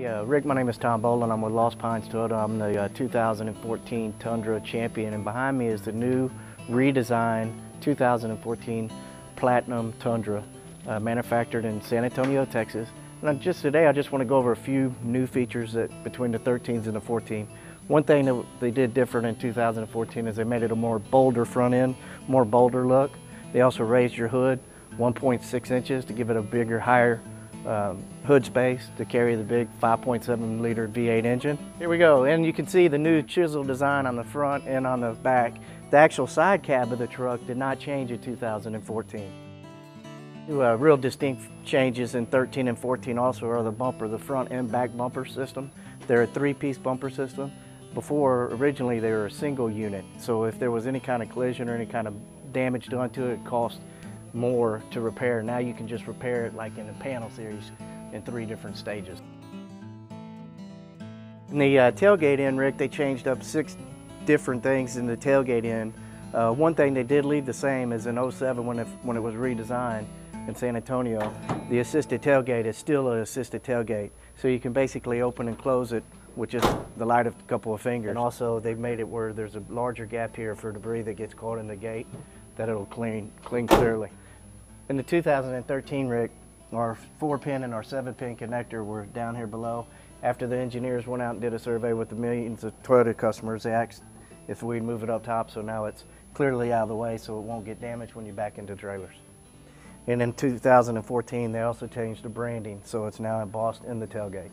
Rick, my name is Tom Boland. I'm with Lost Pines Toyota. I'm the 2014 Tundra champion, and behind me is the new redesigned 2014 Platinum Tundra, manufactured in San Antonio, Texas. And today I just want to go over a few new features between the 13s and the 14. One thing that they did different in 2014 is they made it a more bolder front end, more bolder look. They also raised your hood 1.6 inches to give it a bigger, higher hood space to carry the big 5.7 liter V8 engine. Here we go, and you can see the new chisel design on the front and on the back. The actual side cab of the truck did not change in 2014. Real distinct changes in 13 and 14 also are the bumper, the front and back bumper system. They're a three-piece bumper system. Before, originally they were a single unit, so if there was any kind of collision or any kind of damage done to it, it cost more to repair. Now you can just repair it like in the panel series in 3 different stages. In the tailgate end, Rick, they changed up 6 different things in the tailgate end. One thing they did leave the same is in 07 when it was redesigned in San Antonio, the assisted tailgate is still an assisted tailgate. So you can basically open and close it with just the light of a couple of fingers. And also they've made it where there's a larger gap here for debris that gets caught in the gate that it'll clean clearly. In the 2013 Rick, our 4-pin and our 7-pin connector were down here below. After the engineers went out and did a survey with the millions of Toyota customers, they asked if we'd move it up top, so now it's clearly out of the way so it won't get damaged when you back into trailers. And in 2014, they also changed the branding, so it's now embossed in the tailgate.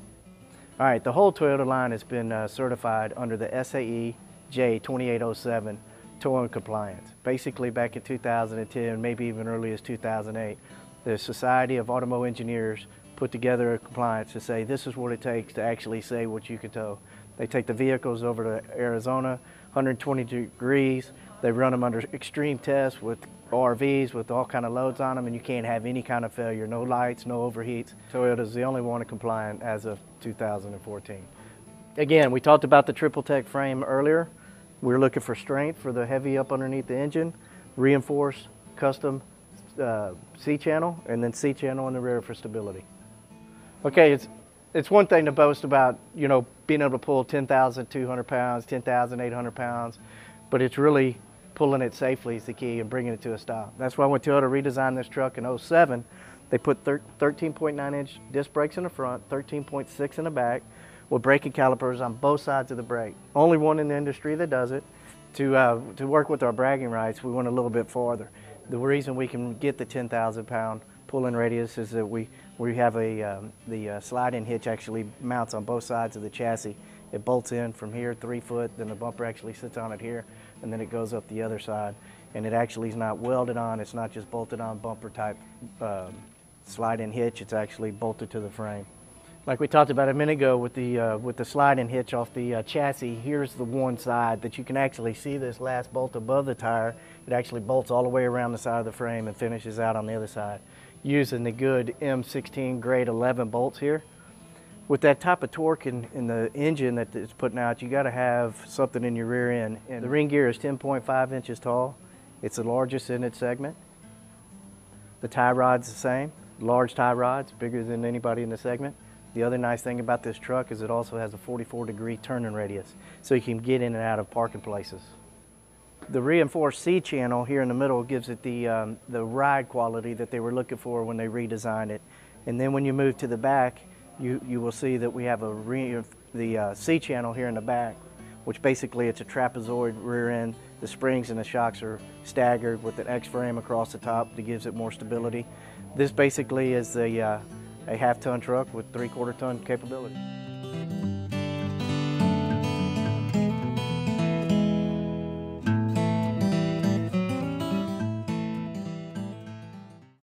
All right, the whole Toyota line has been certified under the SAE J2807 towing compliance. Basically, back in 2010, maybe even early as 2008, the Society of Automotive Engineers put together a compliance to say this is what it takes to actually say what you can tow. They take the vehicles over to Arizona, 120 degrees. They run them under extreme tests with RVs with all kind of loads on them, and you can't have any kind of failure, no lights, no overheats. Toyota's the only one compliant as of 2014. Again, we talked about the triple tech frame earlier. We're looking for strength for the heavy up underneath the engine, reinforced custom C-channel, and then C-channel in the rear for stability. Okay, it's one thing to boast about, you know, being able to pull 10,200 pounds, 10,800 pounds, but it's really pulling it safely is the key and bringing it to a stop. That's why when Toyota redesigned this truck in 07, they put 13.9-inch disc brakes in the front, 13.6 in the back, with braking calipers on both sides of the brake. Only one in the industry that does it. To work with our bragging rights, we went a little bit farther. The reason we can get the 10,000 pound pulling radius is that we have the slide-in hitch actually mounts on both sides of the chassis. It bolts in from here 3 foot, then the bumper actually sits on it here, and then it goes up the other side. And it actually is not welded on, it's not just bolted on bumper type slide-in hitch, it's actually bolted to the frame. Like we talked about a minute ago with the slide-in hitch off the chassis, here's the one side that you can actually see this last bolt above the tire. It actually bolts all the way around the side of the frame and finishes out on the other side using the good M16 grade 11 bolts here. With that type of torque in the engine that it's putting out, you got to have something in your rear end. And the ring gear is 10.5 inches tall. It's the largest in its segment. The tie rod's the same, large tie rods, bigger than anybody in the segment. The other nice thing about this truck is it also has a 44-degree turning radius, so you can get in and out of parking places. The reinforced C-channel here in the middle gives it the ride quality that they were looking for when they redesigned it. And then when you move to the back, you will see that we have the C-channel here in the back, which basically it's a trapezoid rear end. The springs and the shocks are staggered with an X-frame across the top that gives it more stability. This basically is a half-ton truck with 3/4 ton capability.